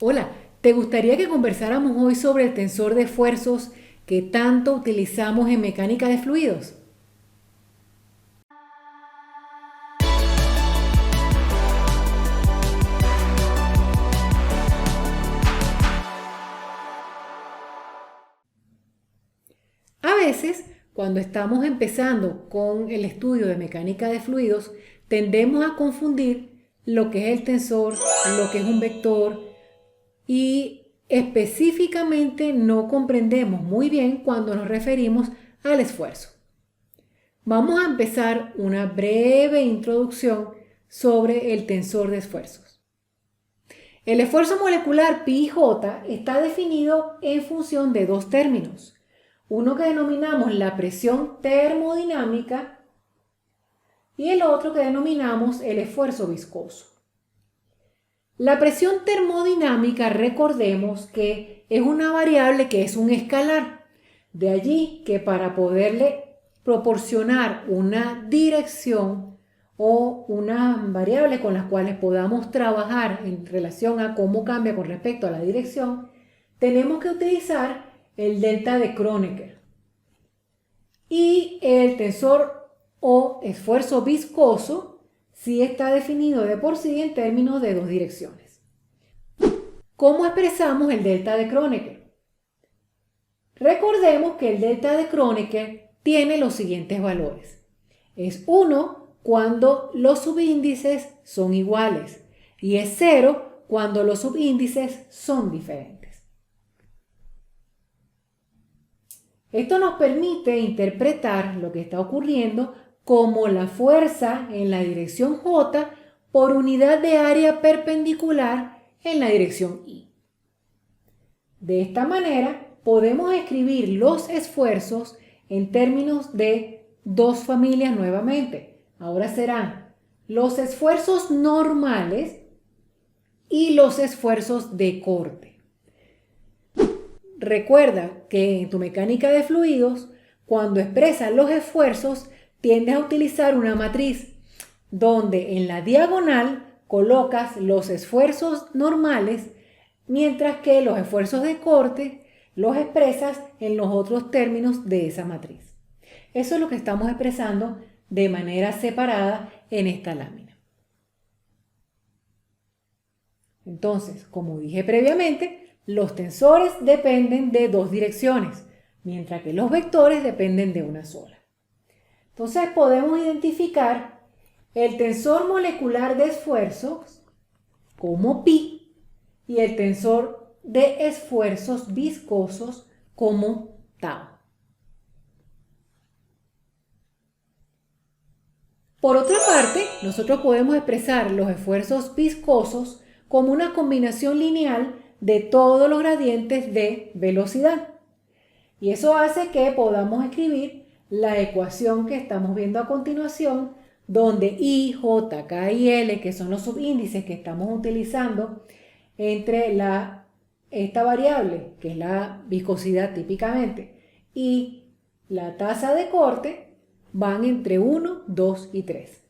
Hola, ¿te gustaría que conversáramos hoy sobre el tensor de esfuerzos que tanto utilizamos en mecánica de fluidos? A veces, cuando estamos empezando con el estudio de mecánica de fluidos, tendemos a confundir lo que es el tensor, lo que es un vector y específicamente no comprendemos muy bien cuando nos referimos al esfuerzo. Vamos a empezar una breve introducción sobre el tensor de esfuerzos. El esfuerzo molecular Pi-J está definido en función de dos términos. Uno que denominamos la presión termodinámica y el otro que denominamos el esfuerzo viscoso. La presión termodinámica, recordemos que es una variable que es un escalar. De allí que para poderle proporcionar una dirección o una variable con las cuales podamos trabajar en relación a cómo cambia con respecto a la dirección, tenemos que utilizar el delta de Kronecker. Y el tensor o esfuerzo viscoso sí está definido de por sí en términos de dos direcciones. ¿Cómo expresamos el delta de Kronecker? Recordemos que el delta de Kronecker tiene los siguientes valores. Es 1 cuando los subíndices son iguales y es 0 cuando los subíndices son diferentes. Esto nos permite interpretar lo que está ocurriendo como la fuerza en la dirección J por unidad de área perpendicular en la dirección Y. De esta manera podemos escribir los esfuerzos en términos de dos familias nuevamente. Ahora serán los esfuerzos normales y los esfuerzos de corte. Recuerda que en tu mecánica de fluidos, cuando expresas los esfuerzos, tiendes a utilizar una matriz donde en la diagonal colocas los esfuerzos normales, mientras que los esfuerzos de corte los expresas en los otros términos de esa matriz. Eso es lo que estamos expresando de manera separada en esta lámina. Entonces, como dije previamente, los tensores dependen de dos direcciones, mientras que los vectores dependen de una sola. Entonces podemos identificar el tensor molecular de esfuerzos como pi y el tensor de esfuerzos viscosos como tau. Por otra parte, nosotros podemos expresar los esfuerzos viscosos como una combinación lineal de todos los gradientes de velocidad. Y eso hace que podamos escribir la ecuación que estamos viendo a continuación, donde I, J, K y L, que son los subíndices que estamos utilizando entre esta variable, que es la viscosidad típicamente, y la tasa de corte, van entre 1, 2 y 3.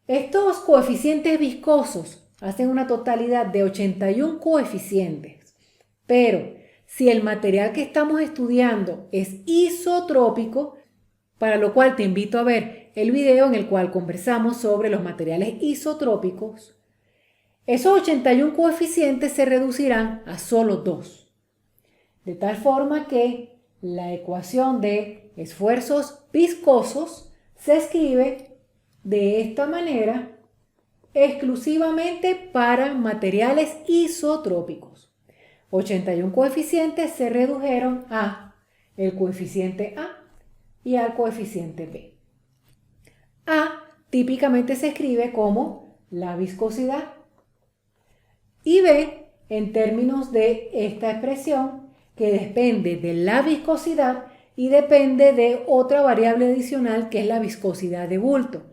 Estos coeficientes viscosos hacen una totalidad de 81 coeficientes, pero si el material que estamos estudiando es isotrópico, para lo cual te invito a ver el video en el cual conversamos sobre los materiales isotrópicos, esos 81 coeficientes se reducirán a solo 2. De tal forma que la ecuación de esfuerzos viscosos se escribe de esta manera exclusivamente para materiales isotrópicos. 81 coeficientes se redujeron a el coeficiente A y al coeficiente B. A típicamente se escribe como la viscosidad y B en términos de esta expresión que depende de la viscosidad y depende de otra variable adicional que es la viscosidad de bulto,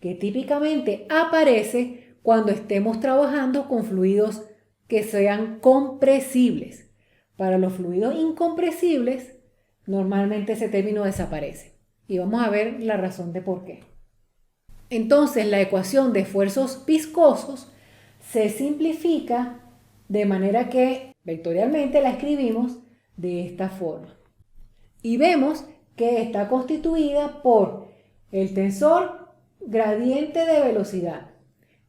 que típicamente aparece cuando estemos trabajando con fluidos que sean compresibles. Para los fluidos incompresibles, normalmente ese término desaparece. Y vamos a ver la razón de por qué. Entonces, la ecuación de esfuerzos viscosos se simplifica de manera que vectorialmente la escribimos de esta forma. Y vemos que está constituida por el tensor gradiente de velocidad,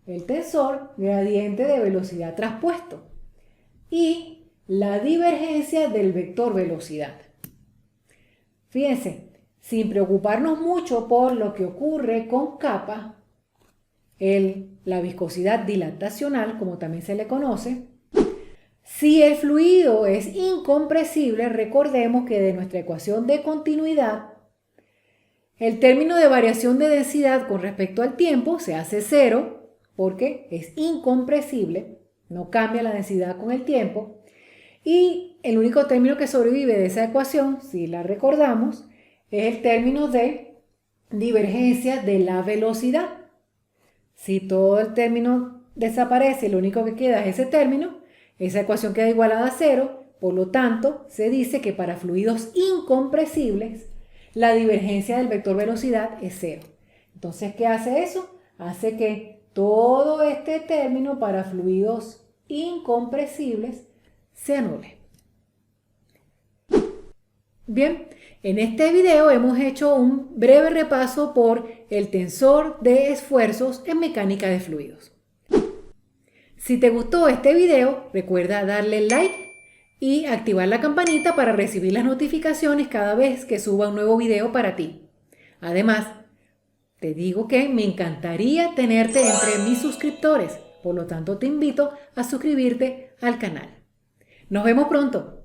el tensor gradiente de velocidad traspuesto y la divergencia del vector velocidad. Fíjense, sin preocuparnos mucho por lo que ocurre con capa, la viscosidad dilatacional, como también se le conoce, si el fluido es incompresible, recordemos que de nuestra ecuación de continuidad, el término de variación de densidad con respecto al tiempo se hace cero porque es incompresible, no cambia la densidad con el tiempo. Y el único término que sobrevive de esa ecuación, si la recordamos, es el término de divergencia de la velocidad. Si todo el término desaparece y lo único que queda es ese término, esa ecuación queda igualada a cero, por lo tanto, se dice que para fluidos incompresibles, la divergencia del vector velocidad es cero. Entonces, ¿qué hace eso? Hace que todo este término para fluidos incompresibles se anule. Bien, en este video hemos hecho un breve repaso por el tensor de esfuerzos en mecánica de fluidos. Si te gustó este video, recuerda darle like y activar la campanita para recibir las notificaciones cada vez que suba un nuevo video para ti. Además, te digo que me encantaría tenerte entre mis suscriptores, por lo tanto te invito a suscribirte al canal. Nos vemos pronto.